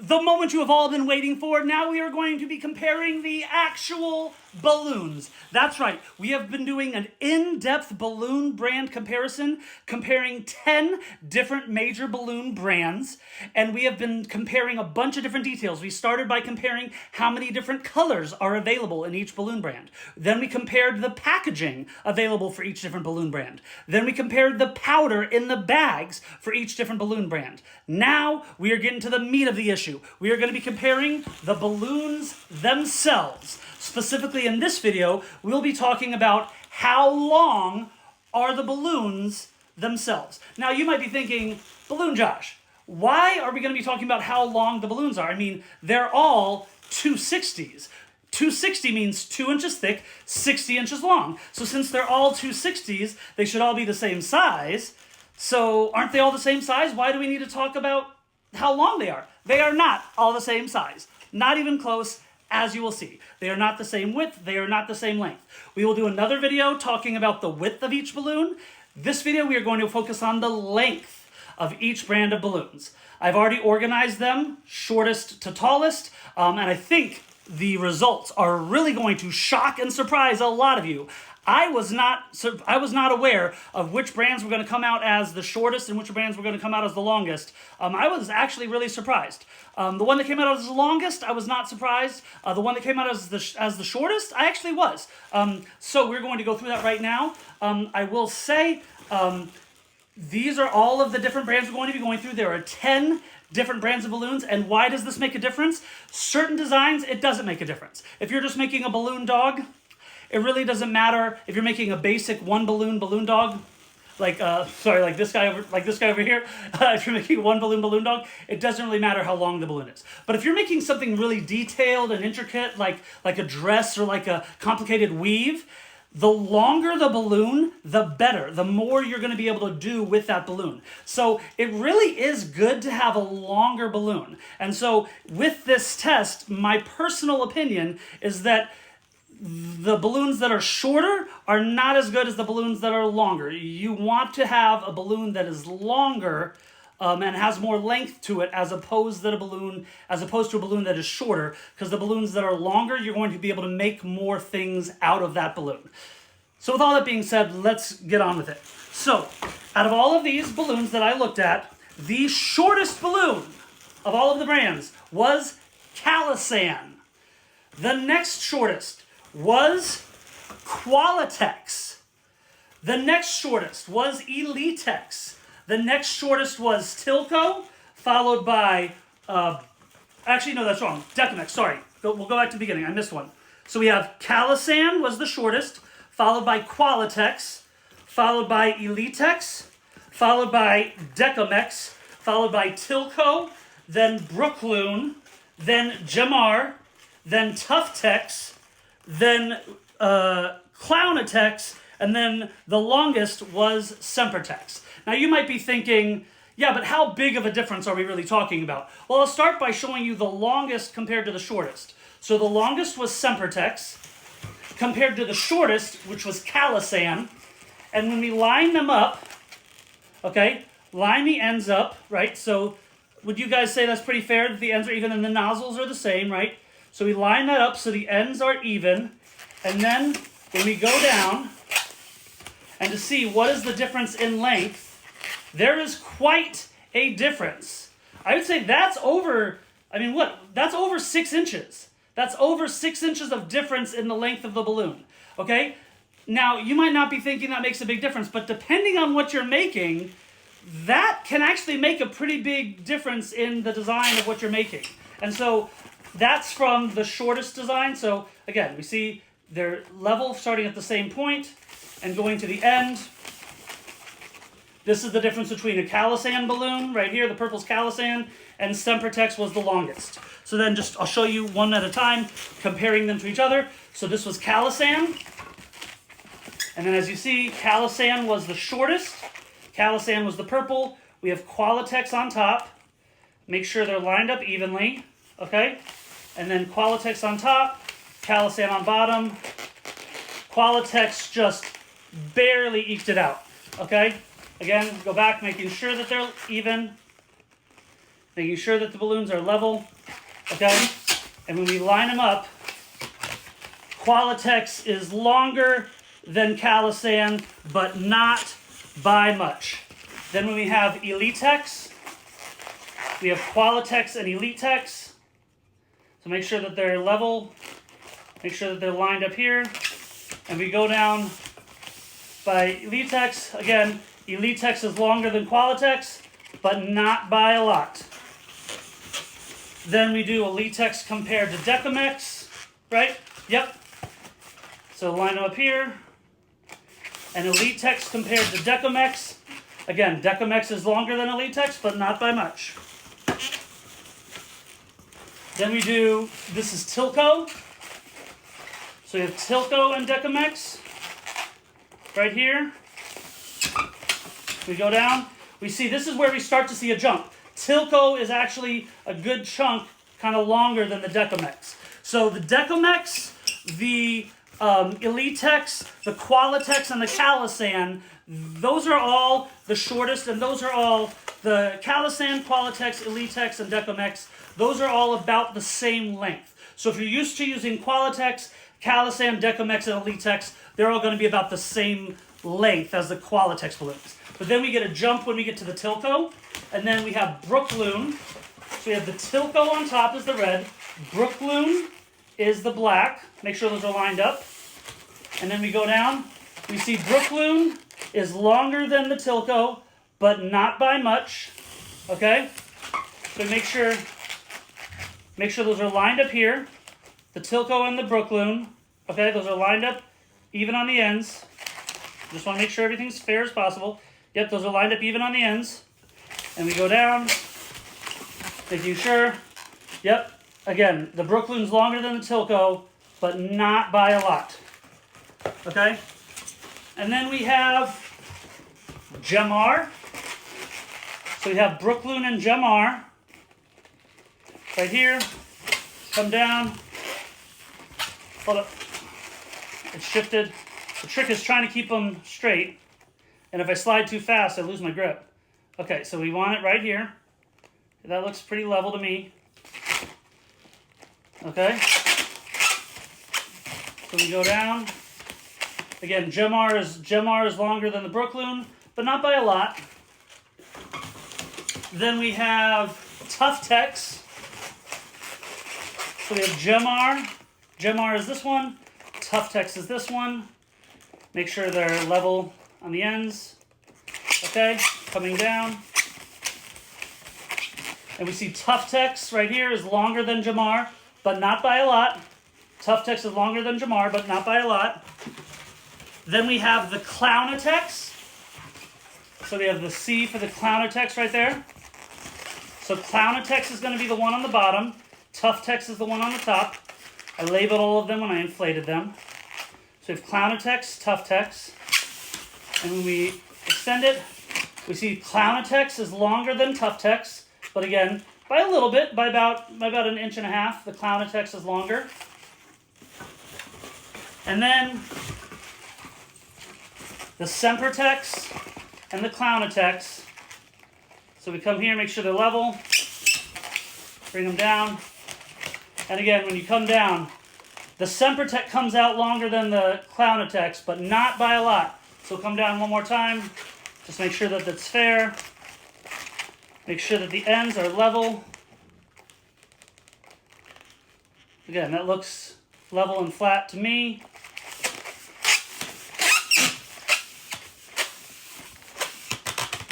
The moment you have all been waiting for, now we are going to be comparing the actual balloons. That's right, we have been doing an in-depth balloon brand comparison, comparing 10 different major balloon brands, and we have been comparing a bunch of different details. We started by comparing how many different colors are available in each balloon brand. Then we compared the packaging available for each different balloon brand. Then we compared the powder in the bags for each different balloon brand. Now we are getting to the meat of the issue. We are going to be comparing the balloons themselves. Specifically in this video, we'll be talking about how long are the balloons themselves. Now you might be thinking, Balloon Josh, why are we going to be talking about how long the balloons are? I mean, they're all 260s. 260 means 2 inches thick, 60 inches long. So since they're all 260s, they should all be the same size. So aren't they all the same size? Why do we need to talk about how long they are? They are not all the same size. Not even close, as you will see. They are not the same width. They are not the same length. We will do another video talking about the width of each balloon. This video, we are going to focus on the length of each brand of balloons. I've already organized them, shortest to tallest, and I think the results are really going to shock and surprise a lot of you. I was not aware of which brands were going to come out as the shortest and which brands were going to come out as the longest. I was actually really surprised. The one that came out as the longest, I was not surprised. The one that came out as the shortest, I actually was. So we're going to go through that right now. I will say these are all of the different brands we're going to be going through. There are 10 different brands of balloons. And why does this make a difference? Certain designs, it doesn't make a difference. If you're just making a balloon dog, it really doesn't matter if you're making a basic one balloon dog, like this guy over here. If you're making one balloon dog, it doesn't really matter how long the balloon is. But if you're making something really detailed and intricate, like a dress or like a complicated weave, the longer the balloon, the better. The more you're going to be able to do with that balloon. So it really is good to have a longer balloon. And so with this test, my personal opinion is that the balloons that are shorter are not as good as the balloons that are longer. You want to have a balloon that is longer and has more length to it as opposed to a balloon that is shorter, because the balloons that are longer, you're going to be able to make more things out of that balloon. So with all that being said, let's get on with it. So out of all of these balloons that I looked at, the shortest balloon of all of the brands was Calasan. The next shortest was Qualatex. The next shortest was Elitex. The next shortest was Tilco, followed by, actually no, that's wrong, Decamex, sorry. We'll go back to the beginning, I missed one. So we have Calasan was the shortest, followed by Qualatex, followed by Elitex, followed by Decamex, followed by Tilco, then Brookloon, then Jamar, then Tuftex, then Clownatex, and then the longest was Sempertex. Now you might be thinking, yeah, but how big of a difference are we really talking about? Well, I'll start by showing you the longest compared to the shortest. So the longest was Sempertex, compared to the shortest, which was Calasan. And when we line them up, okay, line the ends up, right? So would you guys say that's pretty fair, that the ends are even and the nozzles are the same, right? So we line that up so the ends are even, and then when we go down, and to see what is the difference in length, there is quite a difference. I would say that's over, that's over 6 inches. That's over 6 inches of difference in the length of the balloon, okay? Now, you might not be thinking that makes a big difference, but depending on what you're making, that can actually make a pretty big difference in the design of what you're making. And so that's from the shortest design. So again, we see they're level starting at the same point and going to the end. This is the difference between a Calasan balloon, right here, the purple's Calasan, and Sempertex was the longest. So then I'll show you one at a time, comparing them to each other. So this was Calasan. And then as you see, Calasan was the shortest. Calasan was the purple. We have Qualatex on top. Make sure they're lined up evenly, okay? And then Qualatex on top, Calasan on bottom. Qualatex just barely eked it out, okay? Again, go back, making sure that they're even. making sure that the balloons are level, okay? And when we line them up, Qualatex is longer than Calisan, but not by much. Then when we have Elitex, we have Qualatex and Elitex. So make sure that they're level, make sure that they're lined up here. And we go down by Elitex. Again, Elitex is longer than Qualatex, but not by a lot. Then we do Elitex compared to Decamex, right? Yep. So line them up here. And Elitex compared to Decamex. Again, Decamex is longer than Elitex, but not by much. Then we do, this is Tilco. So we have Tilco and Decamex. Right here. We go down. We see this is where we start to see a jump. Tilco is actually a good chunk, kind of longer than the Decamex. So the Decamex, the Elitex, the Qualatex, and the Calisan, those are all the shortest, and those are all the Calisan, Qualatex, Elitex, and Decamex. Those are all about the same length. So if you're used to using Qualatex, Calisan, Decamex, and Elitex, they're all going to be about the same length as the Qualatex balloons. But then we get a jump when we get to the Tilco, and then we have Brookloon. So we have the Tilco on top is the red, Brookloon is the black. Make sure those are lined up. And then we go down. We see Brookloon is longer than the Tilco, but not by much. Okay? So make sure those are lined up here. The Tilco and the Brookloon. Okay, those are lined up even on the ends. Just want to make sure everything's fair as possible. Yep, those are lined up even on the ends. And we go down, making sure. Yep, again, the Brookloon's longer than the Tilco, but not by a lot. Okay? And then we have Gemar. So we have Brookloon and Gemar. Right here. Come down. Hold up. It's shifted. The trick is trying to keep them straight. And if I slide too fast, I lose my grip. Okay, so we want it right here. That looks pretty level to me. Okay. So we go down. Again, Gemar is longer than the Brookloon, but not by a lot. Then we have Tuftex. So we have Gemar. Gemar is this one. Tuftex is this one. Make sure they're level on the ends. Okay, coming down. And we see Tuftex right here is longer than Gemar, but not by a lot. Tuftex is longer than Gemar, but not by a lot. Then we have the Clownatex. So we have the C for the Clownatex right there. So Clownatex is going to be the one on the bottom. Tuftex is the one on the top. I labeled all of them when I inflated them. So we have Clownatex, Tuftex. And when we extend it, we see Clownatex is longer than Tuftex. But again, by a little bit, by about an inch and a half, the Clownatex is longer. And then the Sempertex and the Clownatex. So we come here, make sure they're level, bring them down. And again, when you come down, the Sempertex comes out longer than the Clownatex, but not by a lot. So come down one more time, just make sure that that's fair. Make sure that the ends are level. Again, that looks level and flat to me.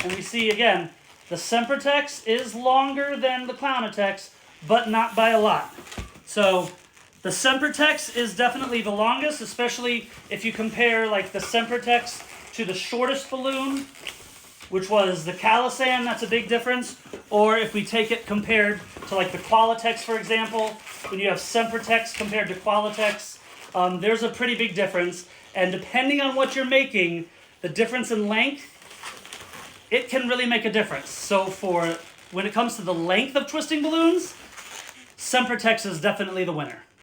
And we see again, the Sempertex is longer than the Clownatex, but not by a lot. So the Sempertex is definitely the longest, especially if you compare like the Sempertex to the shortest balloon, which was the Calisan, that's a big difference. Or if we take it compared to like the Qualatex, for example, when you have Sempertex compared to Qualatex, there's a pretty big difference. And depending on what you're making, the difference in length, it can really make a difference. So when it comes to the length of twisting balloons, Sempertex is definitely the winner.